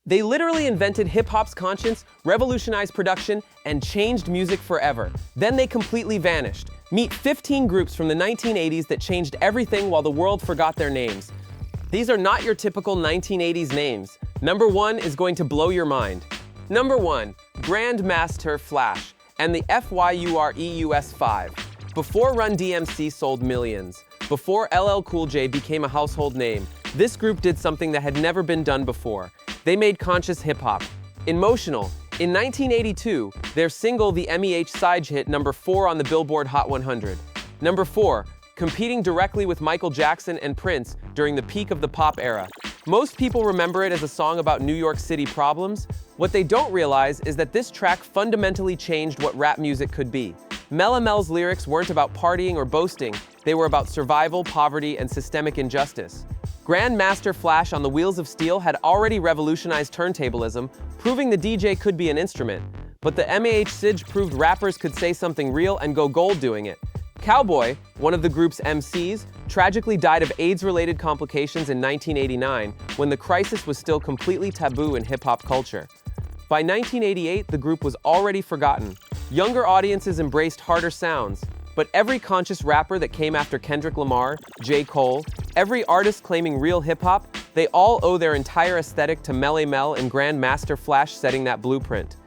They literally invented hip-hop's conscience, revolutionized production, and changed music forever. Then they completely vanished. Meet 15 groups from the 1980s that changed everything while the world forgot their names. These are not your typical 1980s names. Number 1 is going to blow your mind. Number 1, Grandmaster Flash and the FYUREUS 5. Before Run DMC sold millions, before LL Cool J became a household name, this group did something that had never been done before. They made conscious hip-hop. Emotional. In 1982, their single The MEH Side hit number 4 on the Billboard Hot 100. Number 4, competing directly with Michael Jackson and Prince during the peak of the pop era. Most people remember it as a song about New York City problems. What they don't realize is that this track fundamentally changed what rap music could be. Melle Mel's lyrics weren't about partying or boasting, they were about survival, poverty, and systemic injustice. Grandmaster Flash on the Wheels of Steel had already revolutionized turntablism, proving the DJ could be an instrument. But the MEH Sij proved rappers could say something real and go gold doing it. Cowboy, one of the group's MCs, tragically died of AIDS-related complications in 1989, when the crisis was still completely taboo in hip-hop culture. By 1988, the group was already forgotten. Younger audiences embraced harder sounds, but every conscious rapper that came after Kendrick Lamar, J. Cole, every artist claiming real hip-hop, they all owe their entire aesthetic to Melle Mel and Grandmaster Flash setting that blueprint.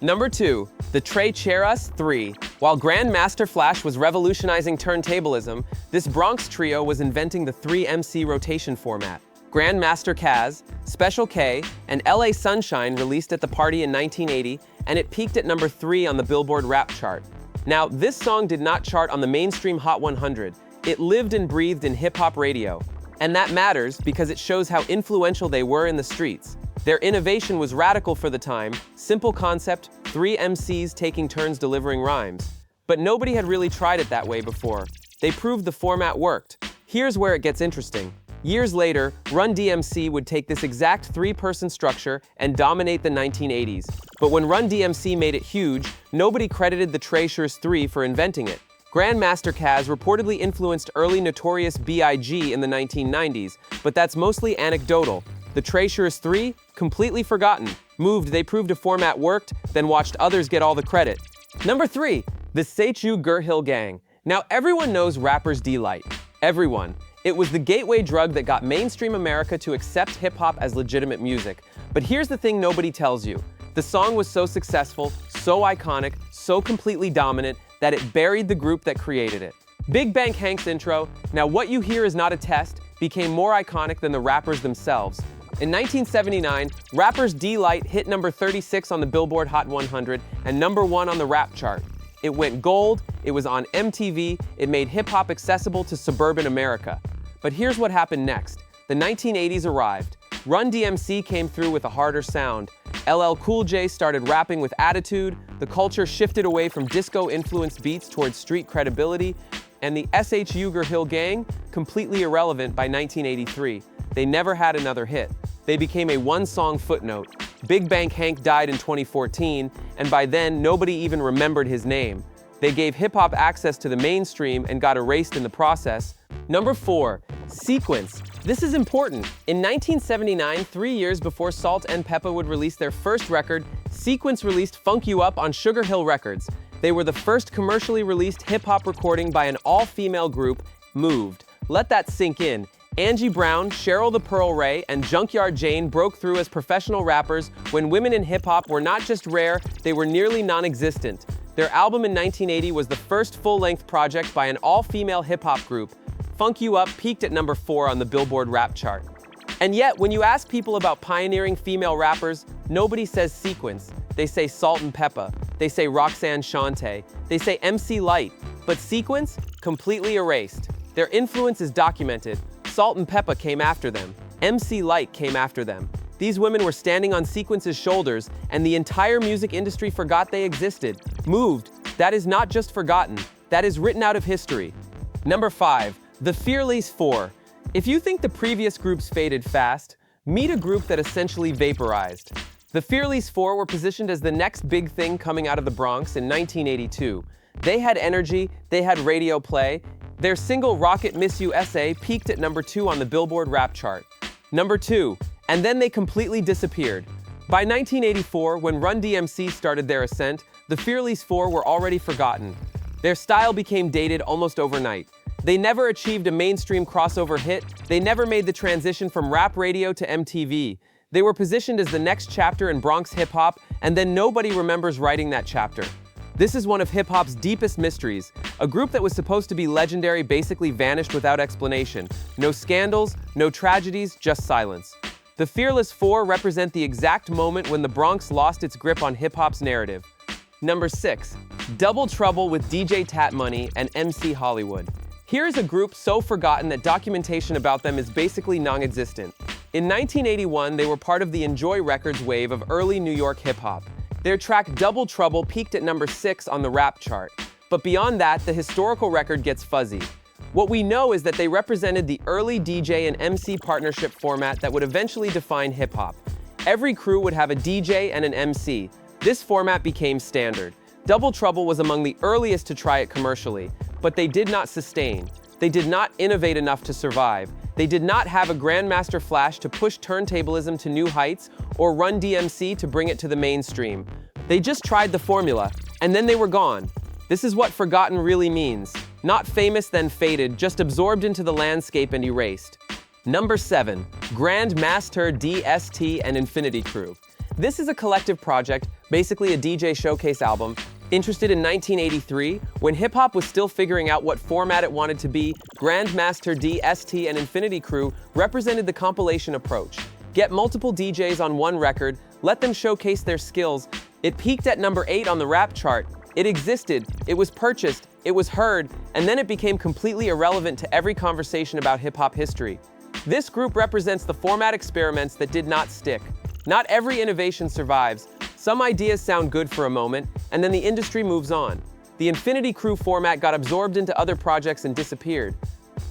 Number 2, the Trey Cheras 3. While Grandmaster Flash was revolutionizing turntablism, this Bronx trio was inventing the 3-MC rotation format. Grandmaster Caz, Special K, and LA Sunshine released at the party in 1980, and it peaked at number 3 on the Billboard Rap chart. Now, this song did not chart on the mainstream Hot 100. It lived and breathed in hip-hop radio. And that matters because it shows how influential they were in the streets. Their innovation was radical for the time, simple concept, 3 MCs taking turns delivering rhymes. But nobody had really tried it that way before. They proved the format worked. Here's where it gets interesting. Years later, Run DMC would take this exact 3-person structure and dominate the 1980s. But when Run DMC made it huge, nobody credited the Treasures 3 for inventing it. Grandmaster Caz reportedly influenced early Notorious B.I.G. in the 1990s, but that's mostly anecdotal. The Treasures 3? Completely forgotten. Moved, they proved a format worked, then watched others get all the credit. Number 3, the Seichu Gurhill Gang. Now everyone knows Rapper's Delight. Everyone. It was the gateway drug that got mainstream America to accept hip-hop as legitimate music. But here's the thing nobody tells you. The song was so successful, so iconic, so completely dominant, that it buried the group that created it. Big Bank Hank's intro, "Now what you hear is not a test," became more iconic than the rappers themselves. In 1979, Rapper's Delight hit number 36 on the Billboard Hot 100 and number 1 on the rap chart. It went gold, it was on MTV, it made hip-hop accessible to suburban America. But here's what happened next. The 1980s arrived. Run DMC came through with a harder sound. LL Cool J started rapping with attitude, the culture shifted away from disco-influenced beats towards street credibility, and the Seichu Gurhill Gang, completely irrelevant by 1983. They never had another hit. They became a one-song footnote. Big Bank Hank died in 2014, and by then, nobody even remembered his name. They gave hip-hop access to the mainstream and got erased in the process. Number 4, Sequence. This is important. In 1979, 3 years before Salt and Peppa would release their first record, Sequence released Funk You Up on Sugar Hill Records. They were the first commercially released hip-hop recording by an all-female group, Moved. Let that sink in. Angie Brown, Cheryl the Pearl Ray, and Junkyard Jane broke through as professional rappers when women in hip-hop were not just rare, they were nearly non-existent. Their album in 1980 was the first full-length project by an all-female hip-hop group. Funk You Up peaked at number 4 on the Billboard Rap chart. And yet, when you ask people about pioneering female rappers, nobody says Sequence. They say Salt and Peppa. They say Roxanne Shante. They say MC Lyte. But Sequence? Completely erased. Their influence is documented. Salt and Peppa came after them. MC Lyte came after them. These women were standing on Sequence's shoulders, and the entire music industry forgot they existed. Moved. That is not just forgotten. That is written out of history. Number 5. The Fearless 4. If you think the previous groups faded fast, meet a group that essentially vaporized. The Fearless 4 were positioned as the next big thing coming out of the Bronx in 1982. They had energy, they had radio play. Their single Rocket Miss USA peaked at number 2 on the Billboard Rap chart. Number 2. And then they completely disappeared. By 1984, when Run DMC started their ascent, the Fearless Four were already forgotten. Their style became dated almost overnight. They never achieved a mainstream crossover hit, they never made the transition from rap radio to MTV. They were positioned as the next chapter in Bronx hip-hop, and then nobody remembers writing that chapter. This is one of hip-hop's deepest mysteries. A group that was supposed to be legendary basically vanished without explanation. No scandals, no tragedies, just silence. The Fearless Four represent the exact moment when the Bronx lost its grip on hip-hop's narrative. Number 6. Double Trouble with DJ Tat Money and MC Hollywood. Here is a group so forgotten that documentation about them is basically non-existent. In 1981, they were part of the Enjoy Records wave of early New York hip-hop. Their track Double Trouble peaked at number 6 on the rap chart. But beyond that, the historical record gets fuzzy. What we know is that they represented the early DJ and MC partnership format that would eventually define hip-hop. Every crew would have a DJ and an MC. This format became standard. Double Trouble was among the earliest to try it commercially, but they did not sustain. They did not innovate enough to survive. They did not have a Grandmaster Flash to push turntablism to new heights or Run DMC to bring it to the mainstream. They just tried the formula, and then they were gone. This is what forgotten really means. Not famous then faded, just absorbed into the landscape and erased. Number 7. Grandmaster DST and Infinity Crew. This is a collective project, basically a DJ showcase album. Interested in 1983, when hip-hop was still figuring out what format it wanted to be, Grandmaster DST and Infinity Crew represented the compilation approach. Get multiple DJs on one record, let them showcase their skills. It peaked at number 8 on the rap chart. It existed, it was purchased, it was heard, and then it became completely irrelevant to every conversation about hip-hop history. This group represents the format experiments that did not stick. Not every innovation survives. Some ideas sound good for a moment, and then the industry moves on. The Infinity Crew format got absorbed into other projects and disappeared.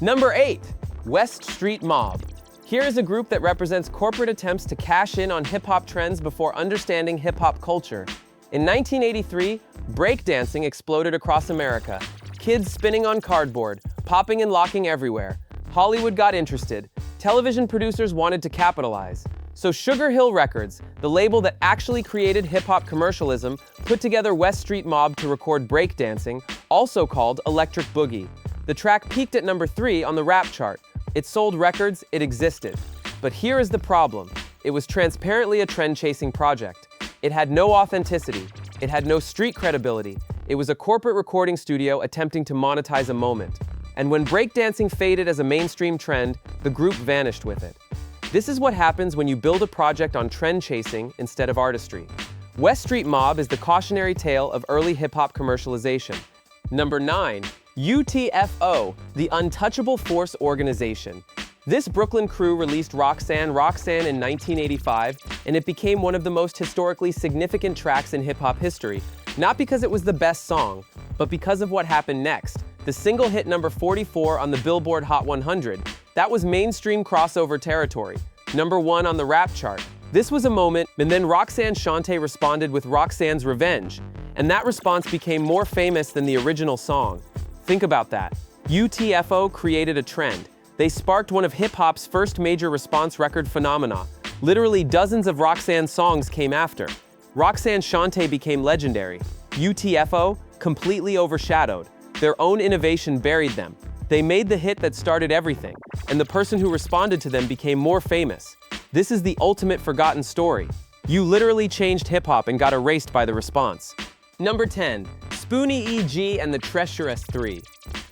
Number 8. West Street Mob. Here is a group that represents corporate attempts to cash in on hip-hop trends before understanding hip-hop culture. In 1983, breakdancing exploded across America. Kids spinning on cardboard, popping and locking everywhere. Hollywood got interested. Television producers wanted to capitalize. So Sugar Hill Records, the label that actually created hip-hop commercialism, put together West Street Mob to record breakdancing, also called Electric Boogie. The track peaked at number 3 on the rap chart. It sold records, it existed. But here is the problem. It was transparently a trend-chasing project. It had no authenticity. It had no street credibility. It was a corporate recording studio attempting to monetize a moment. And when breakdancing faded as a mainstream trend, the group vanished with it. This is what happens when you build a project on trend chasing instead of artistry. West Street Mob is the cautionary tale of early hip-hop commercialization. Number 9. UTFO, the Untouchable Force Organization. This Brooklyn crew released Roxanne in 1985, and it became one of the most historically significant tracks in hip-hop history, not because it was the best song, but because of what happened next. The single hit number 44 on the Billboard Hot 100. That was mainstream crossover territory. Number 1 on the rap chart. This was a moment, and then Roxanne Shante responded with Roxanne's Revenge, and that response became more famous than the original song. Think about that. UTFO created a trend. They sparked one of hip-hop's first major response record phenomena. Literally dozens of Roxanne songs came after. Roxanne Shante became legendary. UTFO completely overshadowed. Their own innovation buried them. They made the hit that started everything, and the person who responded to them became more famous. This is the ultimate forgotten story. You literally changed hip-hop and got erased by the response. Number 10. Spoonie E.G. and the Treacherous 3.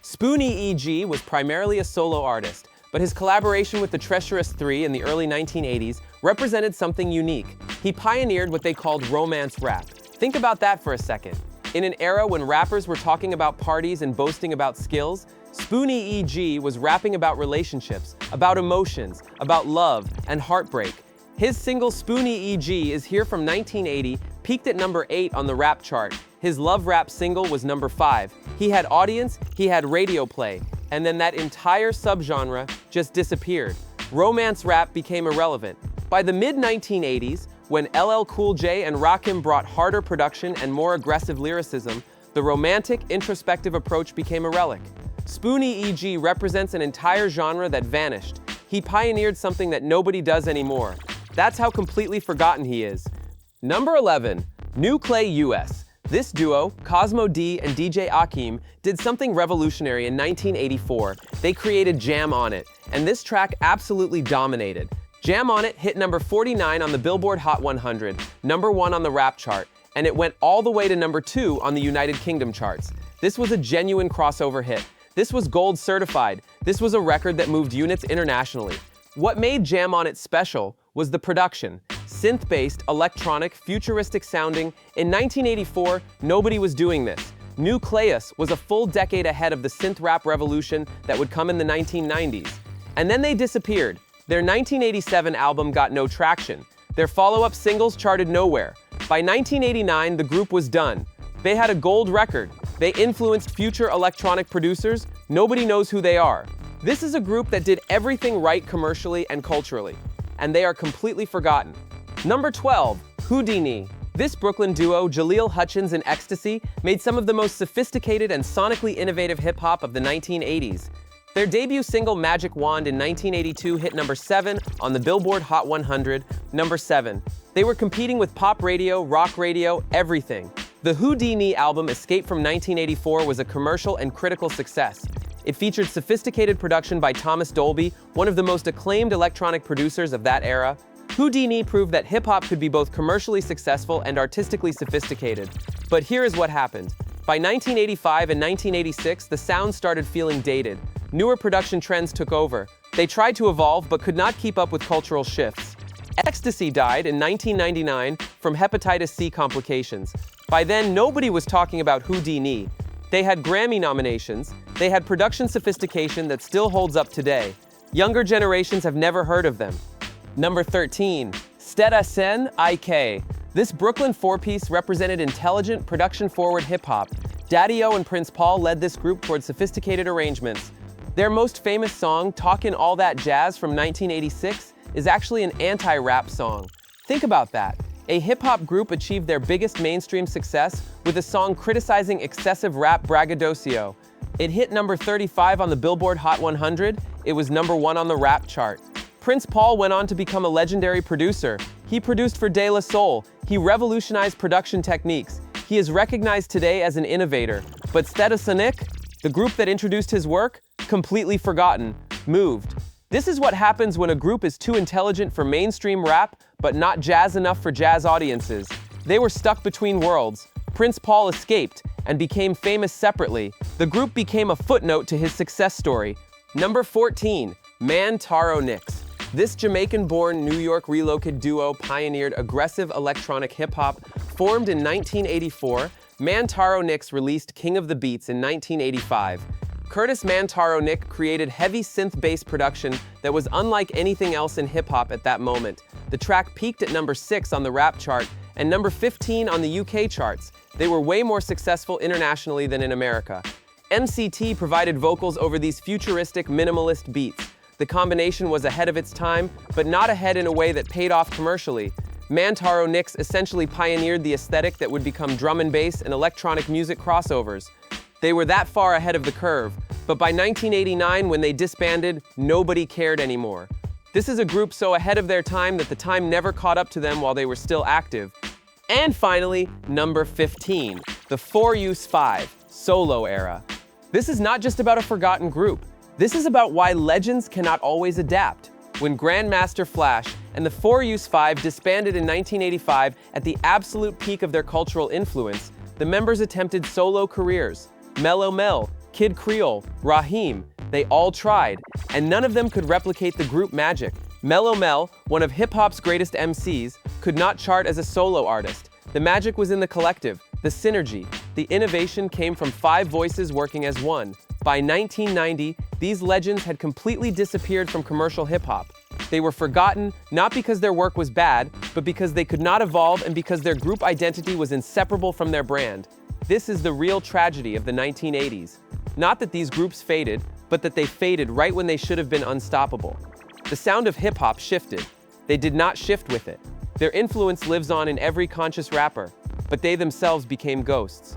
Spoonie E.G. was primarily a solo artist, but his collaboration with the Treacherous 3 in the early 1980s represented something unique. He pioneered what they called romance rap. Think about that for a second. In an era when rappers were talking about parties and boasting about skills, Spoonie E.G. was rapping about relationships, about emotions, about love, and heartbreak. His single Spoonie E.G. is here from 1980, peaked at number 8 on the rap chart. His love rap single was number 5. He had audience, he had radio play, and then that entire subgenre just disappeared. Romance rap became irrelevant. By the mid-1980s, when LL Cool J and Rakim brought harder production and more aggressive lyricism, the romantic, introspective approach became a relic. Spoonie E.G. represents an entire genre that vanished. He pioneered something that nobody does anymore. That's how completely forgotten he is. Number 11, New Clay US. This duo, Cosmo D and DJ Akeem, did something revolutionary in 1984. They created Jam On It, and this track absolutely dominated. Jam On It hit number 49 on the Billboard Hot 100, number 1 on the rap chart, and it went all the way to number 2 on the United Kingdom charts. This was a genuine crossover hit. This was gold certified. This was a record that moved units internationally. What made Jam On It special was the production. Synth-based, electronic, futuristic sounding. In 1984, nobody was doing this. New Clayus was a full decade ahead of the synth rap revolution that would come in the 1990s. And then they disappeared. Their 1987 album got no traction. Their follow-up singles charted nowhere. By 1989, the group was done. They had a gold record. They influenced future electronic producers. Nobody knows who they are. This is a group that did everything right commercially and culturally, and they are completely forgotten. Number 12, Houdini. This Brooklyn duo, Jaleel Hutchins and Ecstasy, made some of the most sophisticated and sonically innovative hip-hop of the 1980s. Their debut single, Magic Wand, in 1982 hit number 7 on the Billboard Hot 100, number 7. They were competing with pop radio, rock radio, everything. The Houdini album, Escape from 1984, was a commercial and critical success. It featured sophisticated production by Thomas Dolby, one of the most acclaimed electronic producers of that era. Houdini proved that hip-hop could be both commercially successful and artistically sophisticated. But here is what happened. By 1985 and 1986, the sound started feeling dated. Newer production trends took over. They tried to evolve but could not keep up with cultural shifts. Ecstasy died in 1999 from hepatitis C complications. By then, nobody was talking about Houdini. They had Grammy nominations. They had production sophistication that still holds up today. Younger generations have never heard of them. Number 13, Steda Sen IK. This Brooklyn four-piece represented intelligent, production-forward hip-hop. Daddy-O and Prince Paul led this group towards sophisticated arrangements. Their most famous song, Talkin' All That Jazz from 1986, is actually an anti-rap song. Think about that. A hip-hop group achieved their biggest mainstream success with a song criticizing excessive rap braggadocio. It hit number 35 on the Billboard Hot 100. It was number 1 on the rap chart. Prince Paul went on to become a legendary producer. He produced for De La Soul. He revolutionized production techniques. He is recognized today as an innovator. But Stedasonic, the group that introduced his work, completely forgotten, moved. This is what happens when a group is too intelligent for mainstream rap, but not jazz enough for jazz audiences. They were stuck between worlds. Prince Paul escaped and became famous separately. The group became a footnote to his success story. Number 14, Man Taro Nix. This Jamaican-born New York relocated duo pioneered aggressive electronic hip-hop. Formed in 1984, Man Taro Nix released King of the Beats in 1985. Curtis Mantaro Nick created heavy synth-based production that was unlike anything else in hip-hop at that moment. The track peaked at number 6 on the rap chart and number 15 on the UK charts. They were way more successful internationally than in America. MCT provided vocals over these futuristic, minimalist beats. The combination was ahead of its time, but not ahead in a way that paid off commercially. Mantaro Nix essentially pioneered the aesthetic that would become drum and bass and electronic music crossovers. They were that far ahead of the curve, but by 1989, when they disbanded, nobody cared anymore. This is a group so ahead of their time that the time never caught up to them while they were still active. And finally, number 15, the 4use5 solo era. This is not just about a forgotten group. This is about why legends cannot always adapt. When Grandmaster Flash and the 4use5 disbanded in 1985 at the absolute peak of their cultural influence, the members attempted solo careers. Mellow Mel, Kid Creole, Raheem, they all tried, and none of them could replicate the group magic. Mellow Mel, one of hip-hop's greatest MCs, could not chart as a solo artist. The magic was in the collective, the synergy. The innovation came from 5 voices working as one. By 1990, these legends had completely disappeared from commercial hip-hop. They were forgotten, not because their work was bad, but because they could not evolve and because their group identity was inseparable from their brand. This is the real tragedy of the 1980s. Not that these groups faded, but that they faded right when they should have been unstoppable. The sound of hip-hop shifted. They did not shift with it. Their influence lives on in every conscious rapper, but they themselves became ghosts.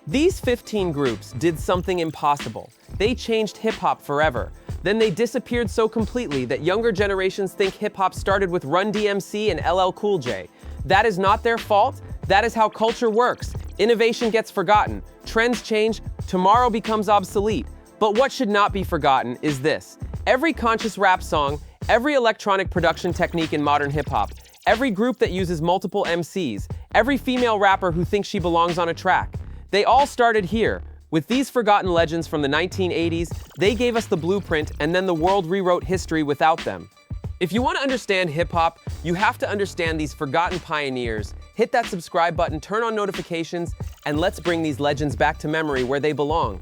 These 15 groups did something impossible. They changed hip-hop forever. Then they disappeared so completely that younger generations think hip-hop started with Run DMC and LL Cool J. That is not their fault. That is how culture works. Innovation gets forgotten. Trends change. Tomorrow becomes obsolete. But what should not be forgotten is this. Every conscious rap song, every electronic production technique in modern hip-hop, every group that uses multiple MCs, every female rapper who thinks she belongs on a track, they all started here. With these forgotten legends from the 1980s, they gave us the blueprint, and then the world rewrote history without them. If you want to understand hip-hop, you have to understand these forgotten pioneers. Hit that subscribe button, turn on notifications, and let's bring these legends back to memory where they belong.